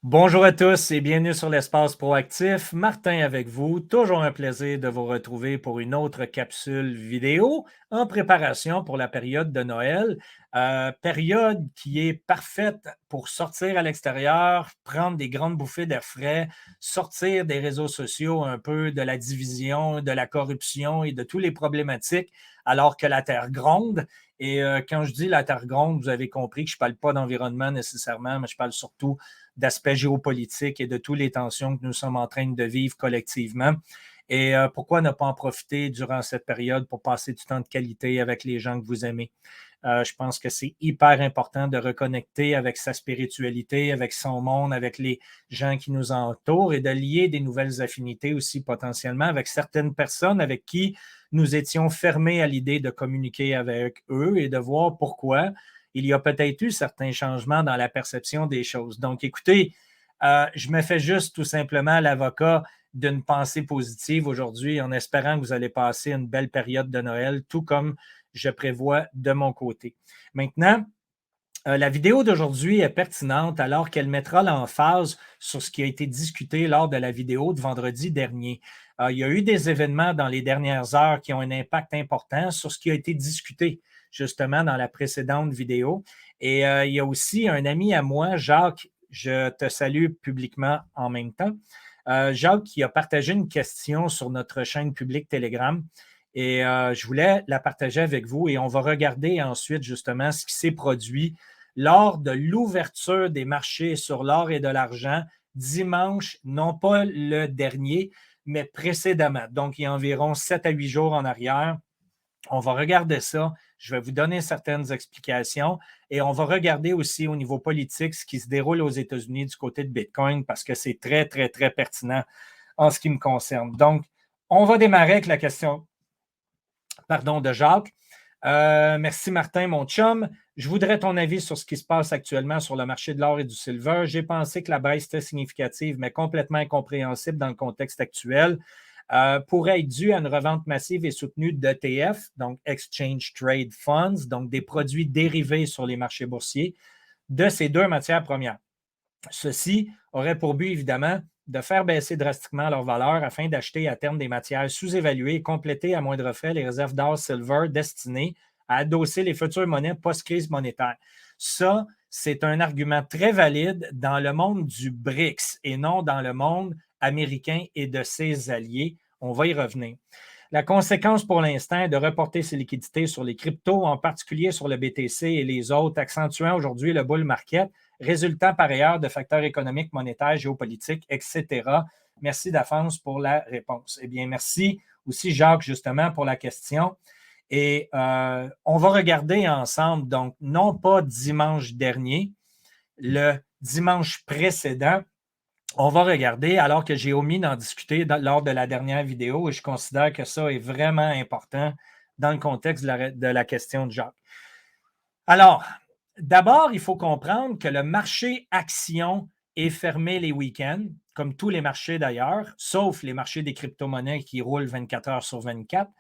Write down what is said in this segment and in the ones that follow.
Bonjour à tous et bienvenue sur l'Espace Proactif. Martin avec vous. Toujours un plaisir de vous retrouver pour une autre capsule vidéo en préparation pour la période de Noël. Période qui est parfaite pour sortir à l'extérieur, prendre des grandes bouffées d'air frais, sortir des réseaux sociaux un peu de la division, de la corruption et de toutes les problématiques alors que la Terre gronde. Et quand je dis la Terre gronde, vous avez compris que je ne parle pas d'environnement nécessairement, mais je parle surtout d'aspects géopolitiques et de toutes les tensions que nous sommes en train de vivre collectivement. Et pourquoi ne pas en profiter durant cette période pour passer du temps de qualité avec les gens que vous aimez? Je pense que c'est hyper important de reconnecter avec sa spiritualité, avec son monde, avec les gens qui nous entourent et de lier des nouvelles affinités aussi potentiellement avec certaines personnes avec qui nous étions fermés à l'idée de communiquer avec eux et de voir pourquoi il y a peut-être eu certains changements dans la perception des choses. Donc, écoutez, je me fais juste tout simplement l'avocat d'une pensée positive aujourd'hui en espérant que vous allez passer une belle période de Noël, tout comme je prévois de mon côté. Maintenant, la vidéo d'aujourd'hui est pertinente alors qu'elle mettra l'emphase sur ce qui a été discuté lors de la vidéo de vendredi dernier. Il y a eu des événements dans les dernières heures qui ont un impact important sur ce qui a été discuté justement dans la précédente vidéo. Et il y a aussi un ami à moi, Jacques, je te salue publiquement en même temps. Jacques qui a partagé une question sur notre chaîne publique Telegram. Et je voulais la partager avec vous et on va regarder ensuite justement ce qui s'est produit lors de l'ouverture des marchés sur l'or et de l'argent dimanche, non pas le dernier, mais précédemment. Donc, il y a environ 7 à 8 jours en arrière. On va regarder ça. Je vais vous donner certaines explications et on va regarder aussi au niveau politique ce qui se déroule aux États-Unis du côté de Bitcoin parce que c'est très, très, très pertinent en ce qui me concerne. Donc, on va démarrer avec la question de Jacques. Merci Martin, mon chum. Je voudrais ton avis sur ce qui se passe actuellement sur le marché de l'or et du silver. J'ai pensé que la baisse était significative, mais complètement incompréhensible dans le contexte actuel. Pourrait être due à une revente massive et soutenue d'ETF, donc Exchange Trade Funds, donc des produits dérivés sur les marchés boursiers, de ces deux matières premières. Ceci aurait pour but, évidemment, de faire baisser drastiquement leur valeur afin d'acheter à terme des matières sous-évaluées et compléter à moindre frais les réserves d'or silver destinées à adosser les futures monnaies post-crise monétaire. Ça, c'est un argument très valide dans le monde du BRICS et non dans le monde américain et de ses alliés. On va y revenir. La conséquence pour l'instant est de reporter ces liquidités sur les cryptos, en particulier sur le BTC et les autres, accentuant aujourd'hui le bull market, résultant par ailleurs de facteurs économiques, monétaires, géopolitiques, etc. Merci d'avance pour la réponse. Eh bien, merci aussi Jacques, justement, pour la question. Et on va regarder ensemble, donc, non pas dimanche dernier, le dimanche précédent, on va regarder, alors que j'ai omis d'en discuter lors de la dernière vidéo, et je considère que ça est vraiment important dans le contexte de la question de Jacques. Alors, d'abord, il faut comprendre que le marché action est fermé les week-ends, comme tous les marchés d'ailleurs, sauf les marchés des crypto-monnaies qui roulent 24 heures sur 24.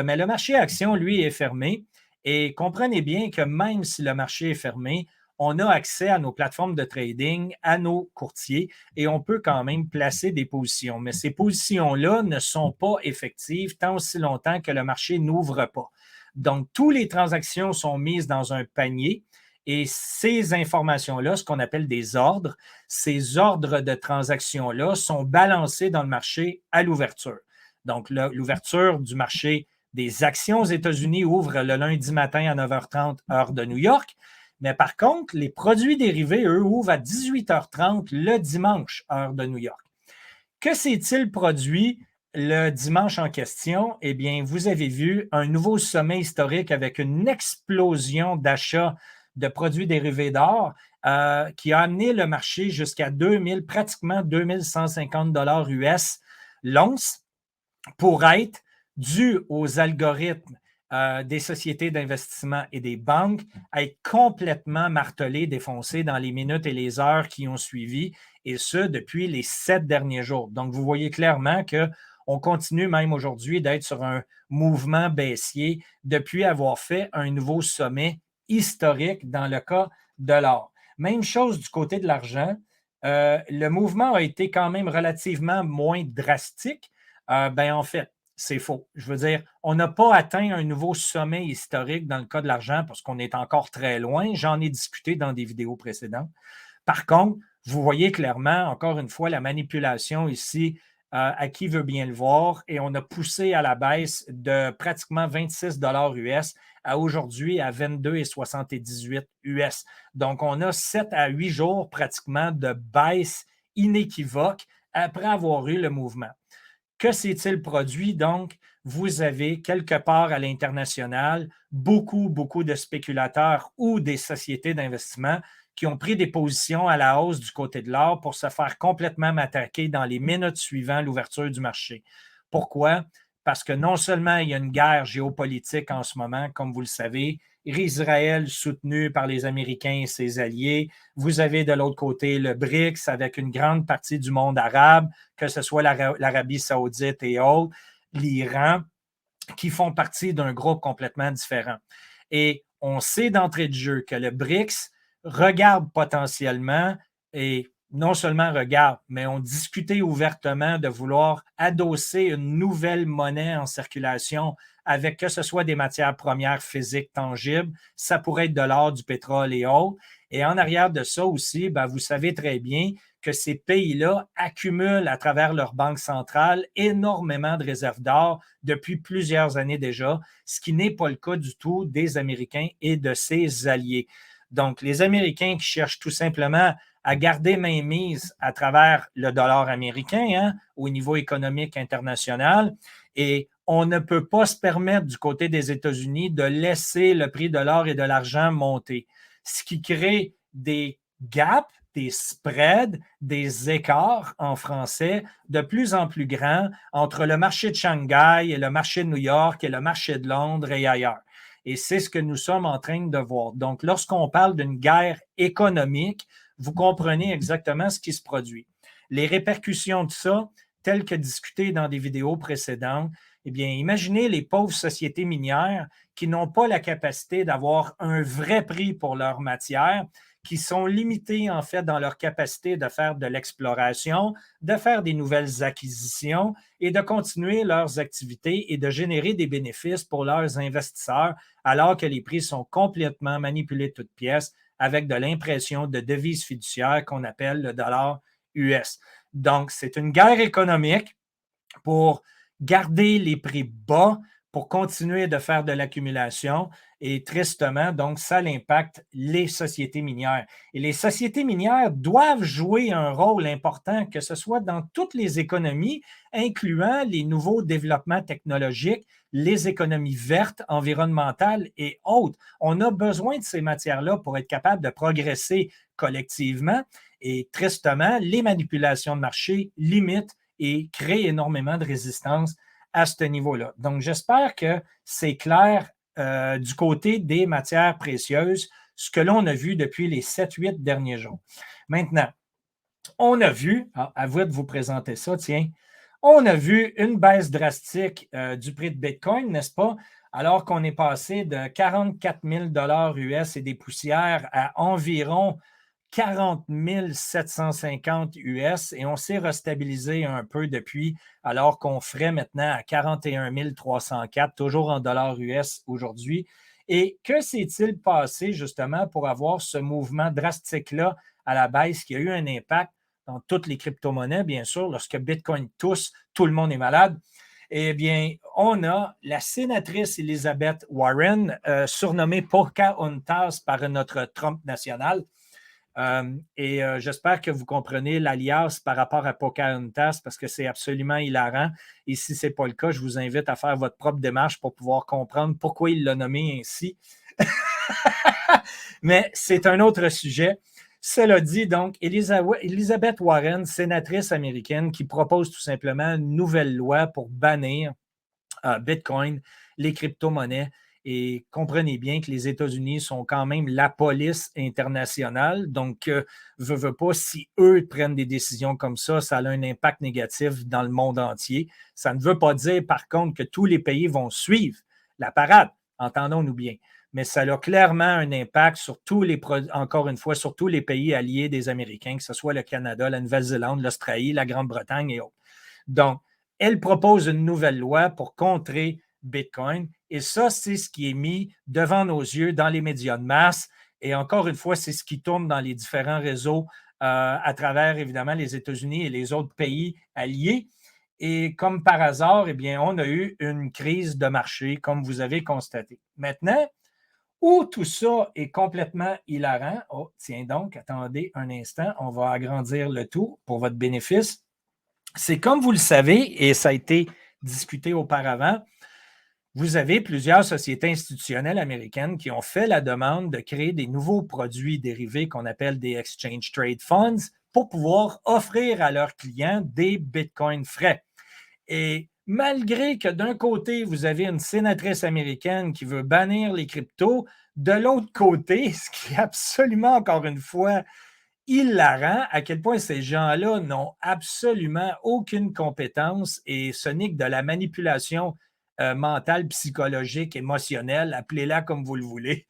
Mais le marché action, lui, est fermé. Et comprenez bien que même si le marché est fermé, on a accès à nos plateformes de trading, à nos courtiers, et on peut quand même placer des positions. Mais ces positions-là ne sont pas effectives tant aussi longtemps que le marché n'ouvre pas. Donc, toutes les transactions sont mises dans un panier et ces informations-là, ce qu'on appelle des ordres, ces ordres de transactions-là sont balancés dans le marché à l'ouverture. Donc, l'ouverture du marché des actions aux États-Unis ouvre le lundi matin à 9h30, heure de New York. Mais par contre, les produits dérivés, eux, ouvrent à 18h30 le dimanche, heure de New York. Que s'est-il produit le dimanche en question? Eh bien, vous avez vu un nouveau sommet historique avec une explosion d'achats de produits dérivés d'or qui a amené le marché jusqu'à 2000, pratiquement 2150 $ US l'once pour être dû aux algorithmes des sociétés d'investissement et des banques à être complètement martelé, défoncé dans les minutes et les heures qui ont suivi, et ce, depuis les 7 derniers jours. Donc, vous voyez clairement qu'on continue même aujourd'hui d'être sur un mouvement baissier depuis avoir fait un nouveau sommet historique dans le cas de l'or. Même chose du côté de l'argent. le mouvement a été quand même relativement moins drastique. En fait, c'est faux. Je veux dire, on n'a pas atteint un nouveau sommet historique dans le cas de l'argent parce qu'on est encore très loin. J'en ai discuté dans des vidéos précédentes. Par contre, vous voyez clairement, encore une fois, la manipulation ici, à qui veut bien le voir, et on a poussé à la baisse de pratiquement 26 US à aujourd'hui à 22,78 US. Donc, on a 7 à 8 jours pratiquement de baisse inéquivoque après avoir eu le mouvement. Que s'est-il produit? Donc, vous avez quelque part à l'international beaucoup de spéculateurs ou des sociétés d'investissement qui ont pris des positions à la hausse du côté de l'or pour se faire complètement matraquer dans les minutes suivant l'ouverture du marché. Pourquoi? Parce que non seulement il y a une guerre géopolitique en ce moment, comme vous le savez, Israël soutenu par les Américains et ses alliés. Vous avez de l'autre côté le BRICS avec une grande partie du monde arabe, que ce soit l'Arabie saoudite et autres, l'Iran, qui font partie d'un groupe complètement différent. Et on sait d'entrée de jeu que le BRICS regarde potentiellement, et non seulement regarde, mais ont discuté ouvertement de vouloir adosser une nouvelle monnaie en circulation avec que ce soit des matières premières physiques tangibles, ça pourrait être de l'or, du pétrole et autres. Et en arrière de ça aussi, vous savez très bien que ces pays-là accumulent à travers leur banque centrale énormément de réserves d'or depuis plusieurs années déjà, ce qui n'est pas le cas du tout des Américains et de ses alliés. Donc, les Américains qui cherchent tout simplement à garder mainmise à travers le dollar américain au niveau économique international. Et on ne peut pas se permettre du côté des États-Unis de laisser le prix de l'or et de l'argent monter, ce qui crée des gaps, des spreads, des écarts en français de plus en plus grands entre le marché de Shanghai et le marché de New York et le marché de Londres et ailleurs. Et c'est ce que nous sommes en train de voir. Donc, lorsqu'on parle d'une guerre économique, vous comprenez exactement ce qui se produit. Les répercussions de ça, telles que discutées dans des vidéos précédentes, eh bien, imaginez les pauvres sociétés minières qui n'ont pas la capacité d'avoir un vrai prix pour leur matière, qui sont limitées en fait dans leur capacité de faire de l'exploration, de faire des nouvelles acquisitions et de continuer leurs activités et de générer des bénéfices pour leurs investisseurs alors que les prix sont complètement manipulés de toutes pièces avec de l'impression de devises fiduciaires qu'on appelle le dollar US. Donc, c'est une guerre économique pour garder les prix bas, pour continuer de faire de l'accumulation. Et tristement, donc, ça impacte les sociétés minières. Et les sociétés minières doivent jouer un rôle important, que ce soit dans toutes les économies, incluant les nouveaux développements technologiques, les économies vertes, environnementales et autres. On a besoin de ces matières-là pour être capable de progresser collectivement. Et tristement, les manipulations de marché limitent et créent énormément de résistance à ce niveau-là. Donc, j'espère que c'est clair du côté des matières précieuses, ce que l'on a vu depuis les 7-8 derniers jours. Maintenant, on a vu, à vous de vous présenter ça, tiens, on a vu une baisse drastique du prix de Bitcoin, n'est-ce pas? Alors qu'on est passé de 44 000 US et des poussières à environ 40 750 US et on s'est restabilisé un peu depuis, alors qu'on ferait maintenant à 41 304, toujours en dollars US aujourd'hui. Et que s'est-il passé justement pour avoir ce mouvement drastique-là à la baisse qui a eu un impact dans toutes les crypto-monnaies, bien sûr, lorsque Bitcoin tousse, tout le monde est malade? Eh bien, on a la sénatrice Elizabeth Warren, surnommée Pocahontas par notre Trump national. J'espère que vous comprenez l'alias par rapport à Pocahontas parce que c'est absolument hilarant. Et si ce n'est pas le cas, je vous invite à faire votre propre démarche pour pouvoir comprendre pourquoi il l'a nommé ainsi. Mais c'est un autre sujet. Cela dit, donc, Elizabeth Warren, sénatrice américaine, qui propose tout simplement une nouvelle loi pour bannir Bitcoin, les crypto-monnaies. Et comprenez bien que les États-Unis sont quand même la police internationale. Donc, veut pas, si eux prennent des décisions comme ça a un impact négatif dans le monde entier. Ça ne veut pas dire, par contre, que tous les pays vont suivre la parade. Entendons-nous bien. mais ça a clairement un impact sur encore une fois, sur tous les pays alliés des Américains, que ce soit le Canada, la Nouvelle-Zélande, l'Australie, la Grande-Bretagne et autres. Donc, elle propose une nouvelle loi pour contrer Bitcoin. Et ça, c'est ce qui est mis devant nos yeux dans les médias de masse. Et encore une fois, c'est ce qui tourne dans les différents réseaux à travers, évidemment, les États-Unis et les autres pays alliés. Et comme par hasard, eh bien, on a eu une crise de marché, comme vous avez constaté. Maintenant, où tout ça est complètement hilarant, oh, tiens donc, attendez un instant, on va agrandir le tout pour votre bénéfice. C'est comme vous le savez, et ça a été discuté auparavant, vous avez plusieurs sociétés institutionnelles américaines qui ont fait la demande de créer des nouveaux produits dérivés qu'on appelle des Exchange Trade Funds pour pouvoir offrir à leurs clients des bitcoins frais. Et malgré que d'un côté, vous avez une sénatrice américaine qui veut bannir les cryptos, de l'autre côté, ce qui est absolument, encore une fois, hilarant, à quel point ces gens-là n'ont absolument aucune compétence et ce n'est que de la manipulation mentale, psychologique, émotionnelle, appelez-la comme vous le voulez.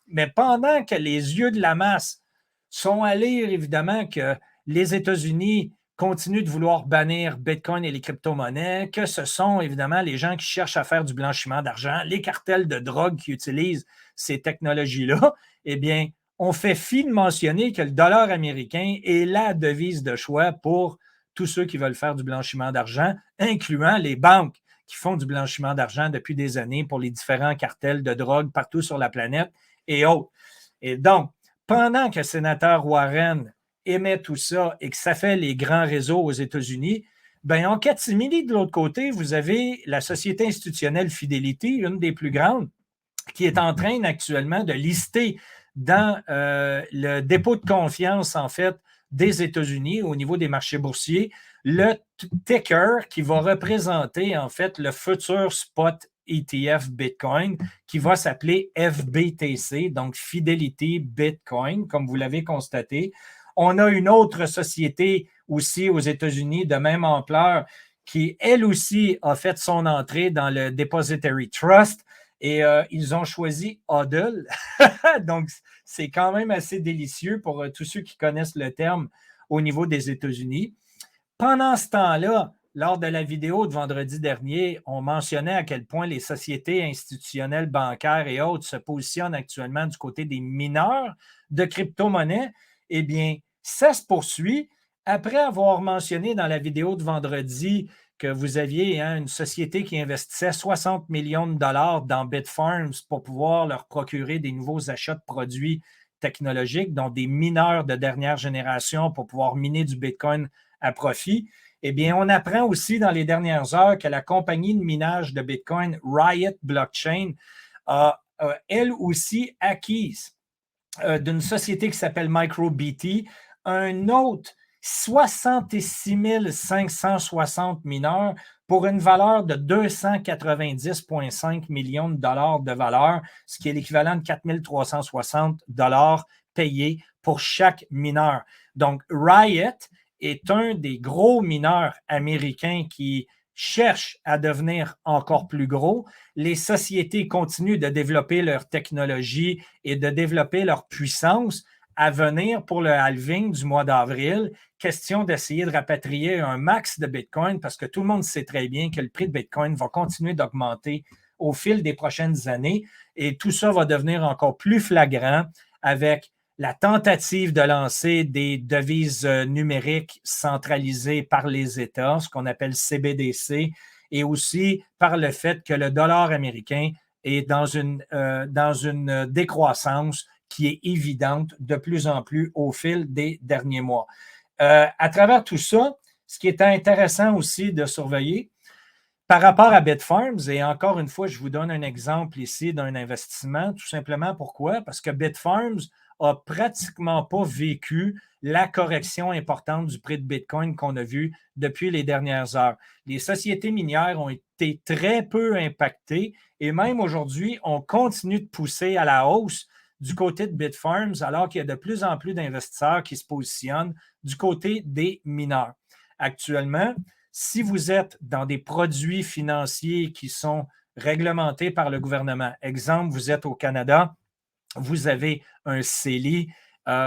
Mais pendant que les yeux de la masse sont à lire, évidemment, que les États-Unis continuent de vouloir bannir Bitcoin et les crypto-monnaies, que ce sont évidemment les gens qui cherchent à faire du blanchiment d'argent, les cartels de drogue qui utilisent ces technologies-là, eh bien, on fait fi de mentionner que le dollar américain est la devise de choix pour tous ceux qui veulent faire du blanchiment d'argent, incluant les banques qui font du blanchiment d'argent depuis des années pour les différents cartels de drogue partout sur la planète et autres. Et donc, pendant que le sénateur Warren émet tout ça et que ça fait les grands réseaux aux États-Unis, bien, en catimini, de l'autre côté, vous avez la Société institutionnelle Fidelity, une des plus grandes, qui est en train actuellement de lister dans le dépôt de confiance, en fait, des États-Unis au niveau des marchés boursiers, le ticker qui va représenter, en fait, le futur spot ETF Bitcoin qui va s'appeler FBTC, donc Fidelity Bitcoin, comme vous l'avez constaté. On a une autre société aussi aux États-Unis de même ampleur qui, elle aussi, a fait son entrée dans le Depository Trust et ils ont choisi HODL. Donc, c'est quand même assez délicieux pour tous ceux qui connaissent le terme au niveau des États-Unis. Pendant ce temps-là, lors de la vidéo de vendredi dernier, on mentionnait à quel point les sociétés institutionnelles bancaires et autres se positionnent actuellement du côté des mineurs de crypto-monnaies. Eh bien, ça se poursuit. Après avoir mentionné dans la vidéo de vendredi que vous aviez une société qui investissait 60 millions de dollars dans Bitfarms pour pouvoir leur procurer des nouveaux achats de produits technologiques, dont des mineurs de dernière génération pour pouvoir miner du Bitcoin à profit. Eh bien, on apprend aussi dans les dernières heures que la compagnie de minage de Bitcoin, Riot Blockchain, a elle aussi acquise d'une société qui s'appelle MicroBT un autre 66 560 mineurs pour une valeur de 290,5 millions de dollars de valeur, ce qui est l'équivalent de 4 360 dollars payés pour chaque mineur. Donc, Riot est un des gros mineurs américains qui cherchent à devenir encore plus gros. Les sociétés continuent de développer leur technologie et de développer leur puissance à venir pour le halving du mois d'avril. Question d'essayer de rapatrier un max de Bitcoin parce que tout le monde sait très bien que le prix de Bitcoin va continuer d'augmenter au fil des prochaines années et tout ça va devenir encore plus flagrant avec la tentative de lancer des devises numériques centralisées par les États, ce qu'on appelle CBDC, et aussi par le fait que le dollar américain est dans une décroissance qui est évidente de plus en plus au fil des derniers mois. À travers tout ça, ce qui est intéressant aussi de surveiller, par rapport à Bitfarms, et encore une fois, je vous donne un exemple ici d'un investissement, tout simplement pourquoi? Parce que Bitfarms n'a pratiquement pas vécu la correction importante du prix de Bitcoin qu'on a vu depuis les dernières heures. Les sociétés minières ont été très peu impactées et même aujourd'hui, on continue de pousser à la hausse du côté de Bitfarms alors qu'il y a de plus en plus d'investisseurs qui se positionnent du côté des mineurs. Actuellement, si vous êtes dans des produits financiers qui sont réglementés par le gouvernement. Exemple, vous êtes au Canada, vous avez un CELI,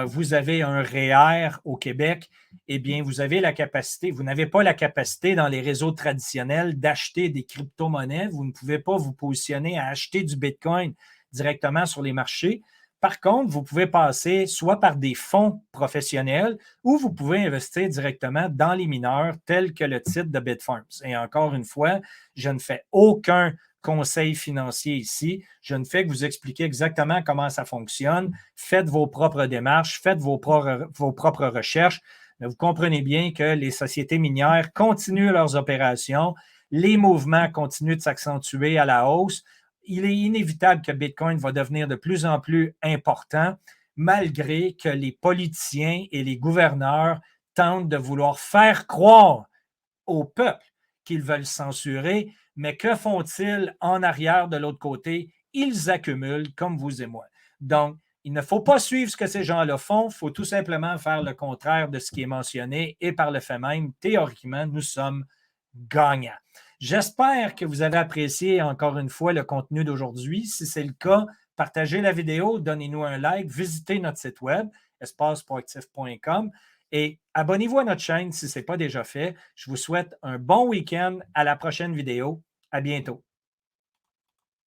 vous avez un REER au Québec, eh bien, vous avez la capacité, vous n'avez pas la capacité dans les réseaux traditionnels d'acheter des crypto-monnaies. Vous ne pouvez pas vous positionner à acheter du Bitcoin directement sur les marchés. Par contre, vous pouvez passer soit par des fonds professionnels ou vous pouvez investir directement dans les mineurs tels que le titre de Bitfarms. Et encore une fois, je ne fais aucun conseil financier ici. Je ne fais que vous expliquer exactement comment ça fonctionne. Faites vos propres démarches, faites vos propres recherches. Mais vous comprenez bien que les sociétés minières continuent leurs opérations. Les mouvements continuent de s'accentuer à la hausse. Il est inévitable que Bitcoin va devenir de plus en plus important, malgré que les politiciens et les gouverneurs tentent de vouloir faire croire au peuple qu'ils veulent censurer, mais que font-ils en arrière de l'autre côté? Ils accumulent comme vous et moi. Donc, il ne faut pas suivre ce que ces gens-là font, il faut tout simplement faire le contraire de ce qui est mentionné et par le fait même, théoriquement, nous sommes gagnants. J'espère que vous avez apprécié encore une fois le contenu d'aujourd'hui. Si c'est le cas, partagez la vidéo, donnez-nous un like, visitez notre site web, espaceproactif.com et abonnez-vous à notre chaîne si ce n'est pas déjà fait. Je vous souhaite un bon week-end. À la prochaine vidéo. À bientôt.